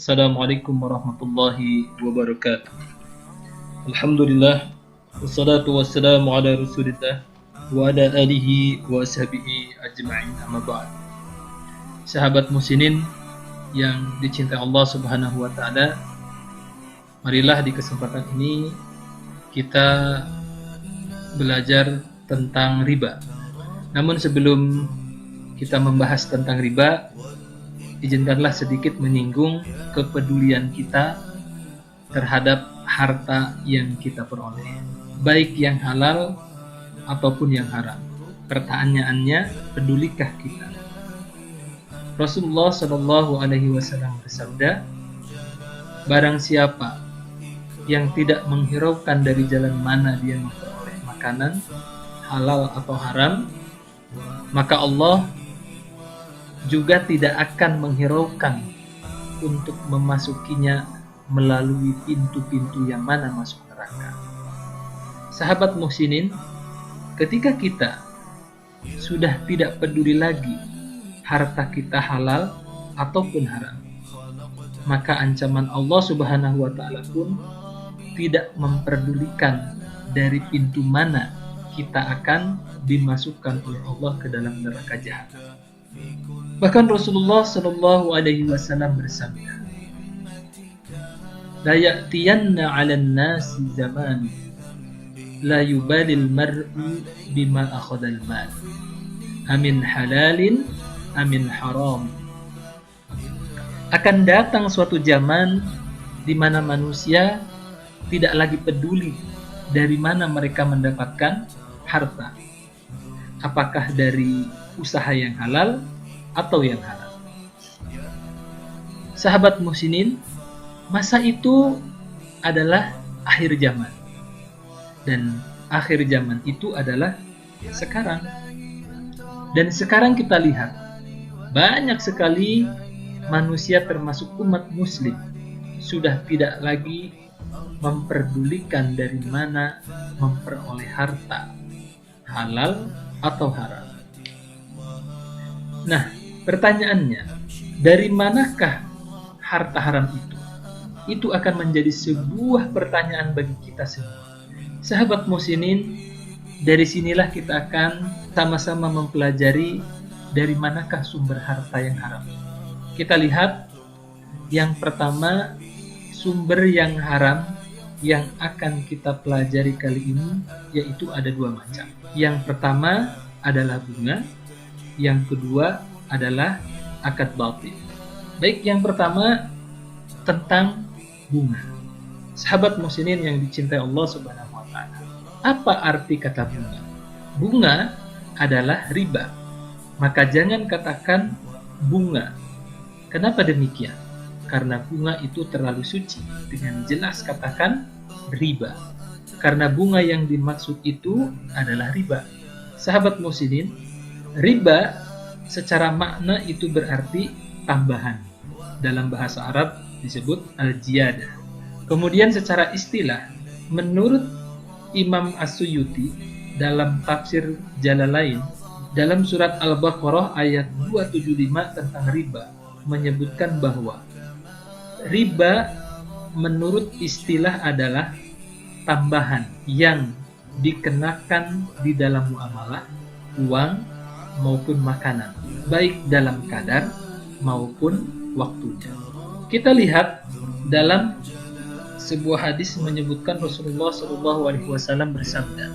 Assalamualaikum warahmatullahi wabarakatuh. Alhamdulillah, wassalatu wassalamu ala rasulillah wa ala alihi wa ashabihi ajma'in, amma ba'd. Sahabat muslimin yang dicintai Allah subhanahu wa ta'ala, marilah di kesempatan ini kita belajar tentang riba. Namun sebelum kita membahas tentang riba, izinkanlah sedikit menyinggung kepedulian kita terhadap harta yang kita peroleh, baik yang halal ataupun yang haram. Pertanyaannya, pedulikah kita? Rasulullah Shallallahu Alaihi Wasallam bersabda, barang siapa yang tidak menghiraukan dari jalan mana dia memperoleh makanan, halal atau haram, maka Allah juga tidak akan menghiraukan untuk memasukinya melalui pintu-pintu yang mana masuk neraka. Sahabat muhsinin, ketika kita sudah tidak peduli lagi harta kita halal ataupun haram, maka ancaman Allah subhanahu wa ta'ala pun tidak memperdulikan dari pintu mana kita akan dimasukkan oleh Allah ke dalam neraka jahanam. Bahkan Rasulullah Shallallahu Alaihi Wasallam bersabda, la ya'tiyanna 'alan nasi zaman la yubalil mar'u bima akhadal mal amin halalin amin haram. Akan datang suatu zaman di mana manusia tidak lagi peduli dari mana mereka mendapatkan harta, apakah dari usaha yang halal atau yang haram. Sahabat muhsinin, masa itu adalah akhir zaman, dan akhir zaman itu adalah sekarang. Dan sekarang kita lihat banyak sekali manusia termasuk umat muslim sudah tidak lagi memperdulikan dari mana memperoleh harta, halal atau haram. Nah, pertanyaannya, dari manakah harta haram itu? Itu akan menjadi sebuah pertanyaan bagi kita semua. Sahabat muhsinin, dari sinilah kita akan sama-sama mempelajari dari manakah sumber harta yang haram. Kita lihat yang pertama, sumber yang haram yang akan kita pelajari kali ini yaitu ada dua macam. Yang pertama adalah bunga, yang kedua adalah akad batil. Baik, yang pertama tentang bunga. Sahabat muhsinin yang dicintai Allah subhanahu wa ta'ala, apa arti kata bunga? Bunga adalah riba, maka jangan katakan bunga. Kenapa demikian? Karena bunga itu terlalu suci. Dengan jelas katakan riba, karena bunga yang dimaksud itu adalah riba. Sahabat muhsinin, riba secara makna itu berarti tambahan. Dalam bahasa Arab disebut al-jiyadah. Kemudian secara istilah, menurut Imam As-Suyuti dalam tafsir Jalalain, dalam surat Al-Baqarah ayat 275 tentang riba, menyebutkan bahwa riba menurut istilah adalah tambahan yang dikenakan di dalam muamalah uang maupun makanan, baik dalam kadar maupun waktunya. Kita lihat dalam sebuah hadis menyebutkan Rasulullah SAW bersabda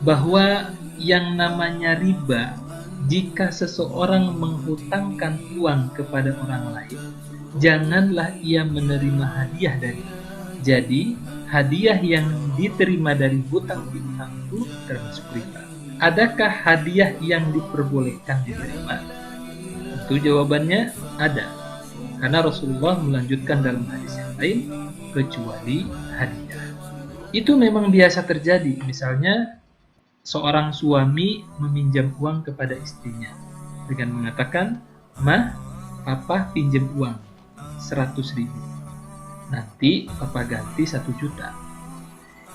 bahwa yang namanya riba, jika seseorang menghutangkan uang kepada orang lain, janganlah ia menerima hadiah darinya. Jadi hadiah yang diterima dari hutang piutang itu termasuk riba. Adakah hadiah yang diperbolehkan diterima? Tentu jawabannya ada, karena Rasulullah melanjutkan dalam hadis yang lain, kecuali hadiah. Itu memang biasa terjadi. Misalnya seorang suami meminjam uang kepada istrinya dengan mengatakan, "Mah, papa pinjam uang 100.000. Nanti papa ganti 1 juta.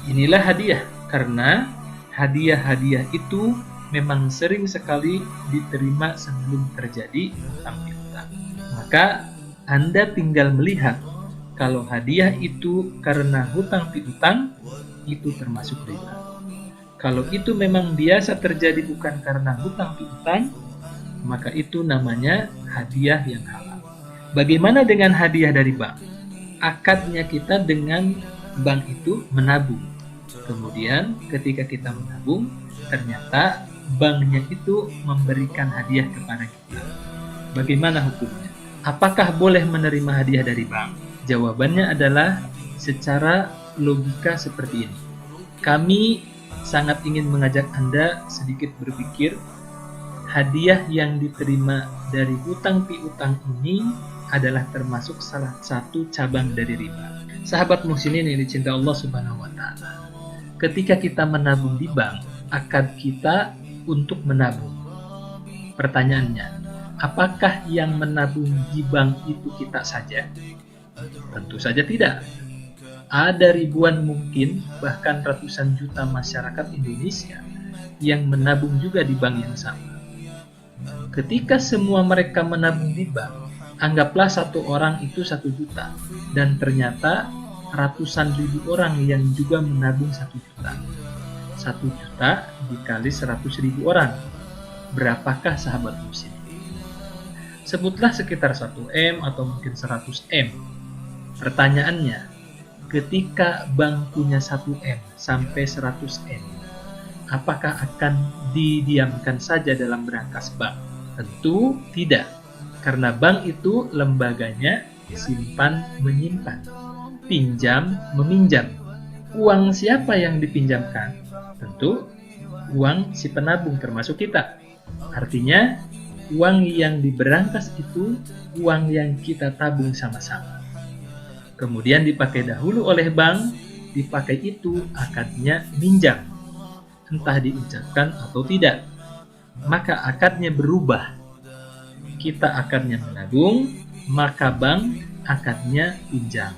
Inilah hadiah, karena hadiah-hadiah itu memang sering sekali diterima sebelum terjadi hutang piutang. Maka Anda tinggal melihat Kalau hadiah itu karena hutang piutang, itu termasuk riba. Kalau itu memang biasa terjadi bukan karena hutang piutang, maka itu namanya hadiah yang halal. Bagaimana dengan hadiah dari bank? Akadnya kita dengan bank itu menabung. Kemudian ketika kita menabung, ternyata banknya itu memberikan hadiah kepada kita. Bagaimana hukumnya? Apakah boleh menerima hadiah dari bank? Jawabannya adalah secara logika seperti ini. Kami sangat ingin mengajak Anda sedikit berpikir, hadiah yang diterima dari hutang piutang ini adalah termasuk salah satu cabang dari riba. Sahabat muslimin yang dicintai Allah Subhanahu wa taala. Ketika kita menabung di bank, akad kita untuk menabung. Pertanyaannya, apakah yang menabung di bank itu kita saja? Tentu saja tidak. Ada ribuan, mungkin bahkan ratusan juta masyarakat Indonesia yang menabung juga di bank yang sama. Ketika semua mereka menabung di bank, anggaplah satu orang itu 1 juta, dan ternyata ratusan ribu orang yang juga menabung 1 juta. 1 juta dikali 100.000 orang. Berapakah sahabat muslim? Sebutlah sekitar 1 M atau mungkin 100 M. Pertanyaannya, ketika bank punya 1 M sampai 100 M, apakah akan didiamkan saja dalam berangkas bank? Tentu tidak, karena bank itu lembaganya simpan menyimpan, pinjam meminjam. Uang siapa yang dipinjamkan? Tentu uang si penabung, termasuk kita. Artinya, uang yang diberangkas itu uang yang kita tabung sama-sama. Kemudian dipakai dahulu oleh bank, dipakai itu akadnya minjam, entah diucapkan atau tidak. Maka akadnya berubah. Kita akadnya menabung, maka bank akadnya pinjam.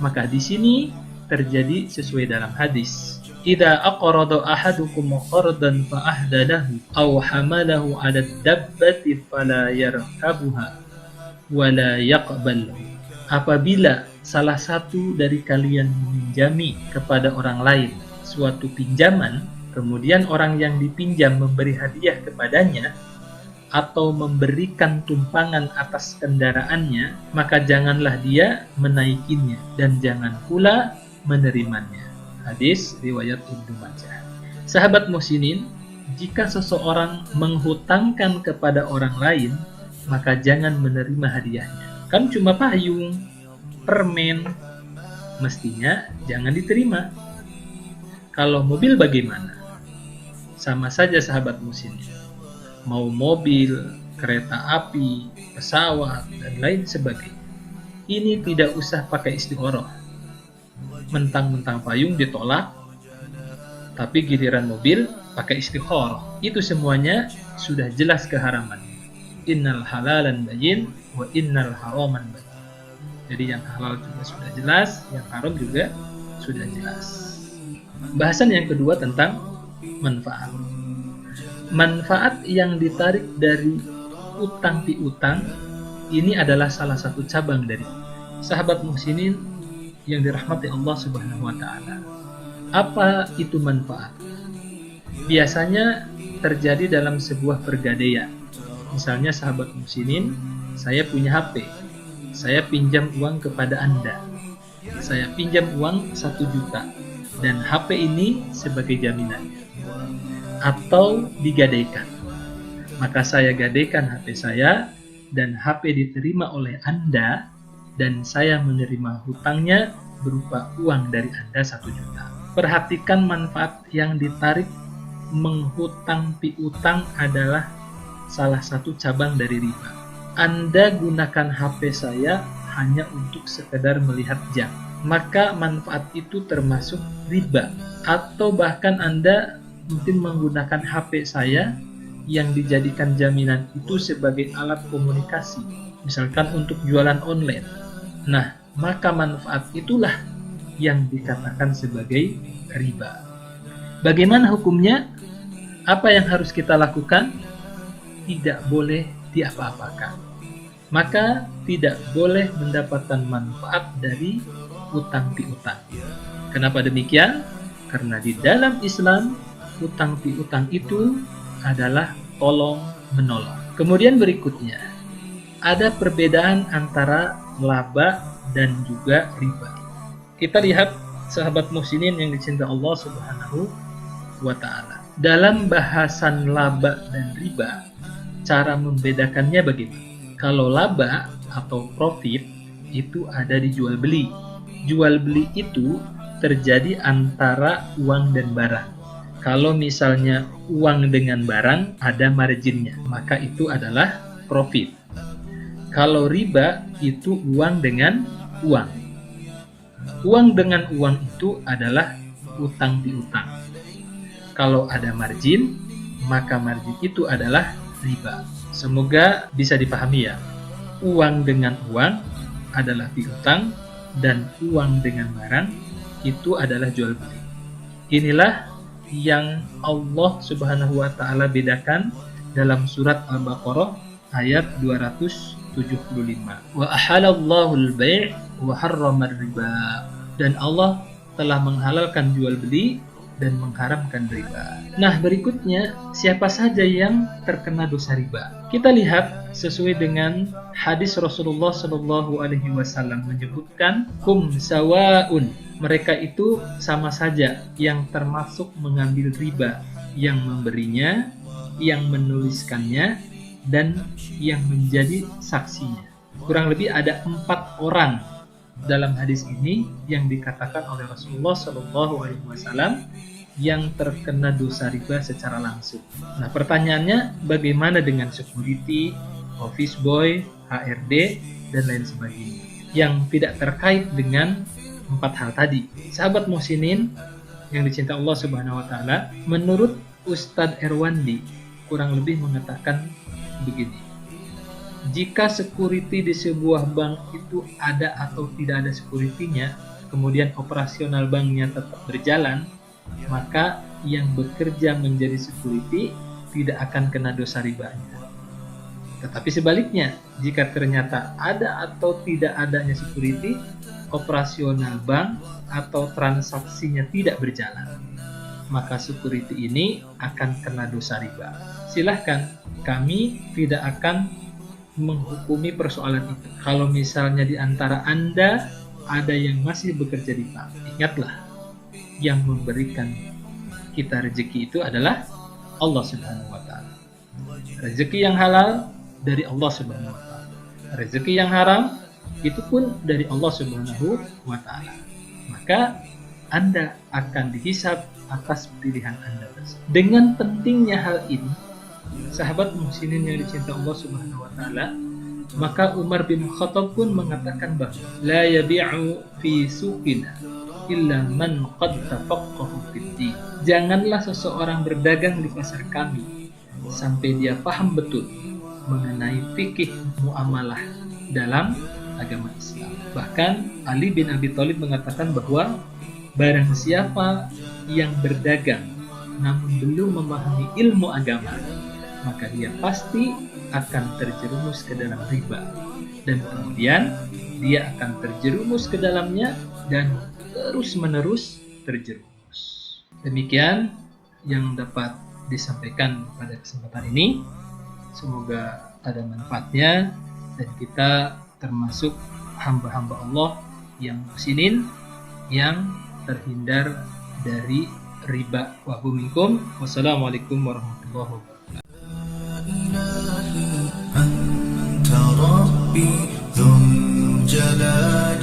Maka di sini terjadi sesuai dalam hadis. Idza aqrada ahadukum qardan fa ahdalahu aw hamalahu 'ala ad-dabbati fala yarkabuha wa la yaqbalu. Apabila salah satu dari kalian meminjami kepada orang lain suatu pinjaman, kemudian orang yang dipinjam memberi hadiah kepadanya atau memberikan tumpangan atas kendaraannya, maka janganlah dia menaikinya dan jangan pula menerimanya. Hadis riwayat Ibnu Majah. Sahabat muslimin, jika seseorang menghutangkan kepada orang lain, maka jangan menerima hadiahnya. Kan cuma payung, permen, mestinya jangan diterima. Kalau mobil bagaimana? Sama saja sahabat muslimin. Mau mobil, kereta api, pesawat, dan lain sebagainya. Ini tidak usah pakai istikharah. Mentang-mentang payung ditolak, tapi giliran mobil pakai istikharah. Itu semuanya sudah jelas keharaman. Innal halalan bayyin wa innal haraman bayyin. Jadi yang halal juga sudah jelas, yang haram juga sudah jelas. Bahasan yang kedua tentang manfaat. Manfaat yang ditarik dari utang piutang ini adalah salah satu cabang dari sahabat muslimin yang dirahmati Allah Subhanahu wa taala. Apa itu manfaat? Biasanya terjadi dalam sebuah pergadaian. Misalnya sahabat muslimin, saya punya HP. Saya pinjam uang kepada Anda. Saya pinjam uang 1 juta dan HP ini sebagai jaminannya. Atau digadaikan. Maka saya gadaikan HP saya dan HP diterima oleh Anda dan saya menerima hutangnya berupa uang dari Anda 1 juta. Perhatikan manfaat yang ditarik menghutang piutang adalah salah satu cabang dari riba. Anda gunakan HP saya hanya untuk sekedar melihat jam, maka manfaat itu termasuk riba. Atau bahkan Anda mungkin menggunakan HP saya yang dijadikan jaminan itu sebagai alat komunikasi, misalkan untuk jualan online. Nah, maka manfaat itulah yang dikatakan sebagai riba. Bagaimana hukumnya? Apa yang harus kita lakukan? Tidak boleh diapa-apakan. maka tidak boleh mendapatkan manfaat dari utang piutang. Kenapa demikian? Karena di dalam Islam, utang piutang itu adalah tolong menolong. Kemudian berikutnya, ada perbedaan antara laba dan juga riba. Kita lihat sahabat muslimin yang dicintai Allah Subhanahu wa ta'ala. Dalam bahasan laba dan riba, cara membedakannya bagaimana? Kalau laba atau profit itu ada di jual beli. Jual beli itu terjadi antara uang dan barang. Kalau misalnya uang dengan barang ada marginnya, maka itu adalah profit. Kalau riba itu uang dengan uang. Uang dengan uang itu adalah utang piutang. Kalau ada margin, maka margin itu adalah riba. Semoga bisa dipahami ya. Uang dengan uang adalah piutang dan uang dengan barang itu adalah jual beli. Inilah yang Allah Subhanahu wa ta'ala bedakan dalam surat Al-Baqarah ayat 275. Wa ahalallahu al-bai' wa harrama riba. Dan Allah telah menghalalkan jual beli dan mengharamkan riba. Nah, berikutnya, siapa saja yang terkena dosa riba? Kita lihat sesuai dengan hadis Rasulullah Shallallahu Alaihi Wasallam menyebutkan, kum sawaun. Mereka itu sama saja, yang termasuk mengambil riba, yang memberinya, yang menuliskannya, dan yang menjadi saksinya. Kurang lebih ada 4 orang dalam hadis ini yang dikatakan oleh Rasulullah Shallallahu Alaihi Wasallam yang terkena dosa riba secara langsung. Nah, pertanyaannya, bagaimana dengan security, office boy, HRD, dan lain sebagainya yang tidak terkait dengan 4 hal tadi? Sahabat muslimin yang dicintai Allah Subhanahu Wa Taala, menurut Ustadz Erwandi kurang lebih mengatakan begini. Jika security di sebuah bank itu ada atau tidak ada security-nya, kemudian operasional banknya tetap berjalan, maka yang bekerja menjadi security tidak akan kena dosa ribanya. Tetapi sebaliknya, jika ternyata ada atau tidak adanya security, operasional bank atau transaksinya tidak berjalan, maka security ini akan kena dosa riba. Silahkan, kami tidak akan menghukumi persoalan itu. Kalau misalnya di antara Anda ada yang masih bekerja di bank, ingatlah, yang memberikan kita rezeki itu adalah Allah Subhanahu wa ta'ala. Rezeki yang halal dari Allah Subhanahu wa ta'ala. Rezeki yang haram itu pun dari Allah Subhanahu wa ta'ala. Maka Anda akan dihisab atas pilihan Anda tersebut. Dengan pentingnya hal ini, sahabat muslimin yang dicintai Allah Subhanahu wa ta'ala, maka Umar bin Khattab pun mengatakan bahwa la yabi'u fi suqina illa man qad tafaqqaha fid-din. Janganlah seseorang berdagang di pasar kami sampai dia paham betul mengenai fikih muamalah dalam agama Islam. Bahkan Ali bin Abi Thalib mengatakan bahwa barang siapa yang berdagang namun belum memahami ilmu agama, maka dia pasti akan terjerumus ke dalam riba, dan kemudian dia akan terjerumus ke dalamnya dan terus-menerus terjerumus. Demikian yang dapat disampaikan pada kesempatan ini. Semoga ada manfaatnya dan kita termasuk hamba-hamba Allah yang muhsinin, yang terhindar dari riba. Wa minkum. Wassalamualaikum warahmatullahi wabarakatuh. أنت ربي ذو الجلال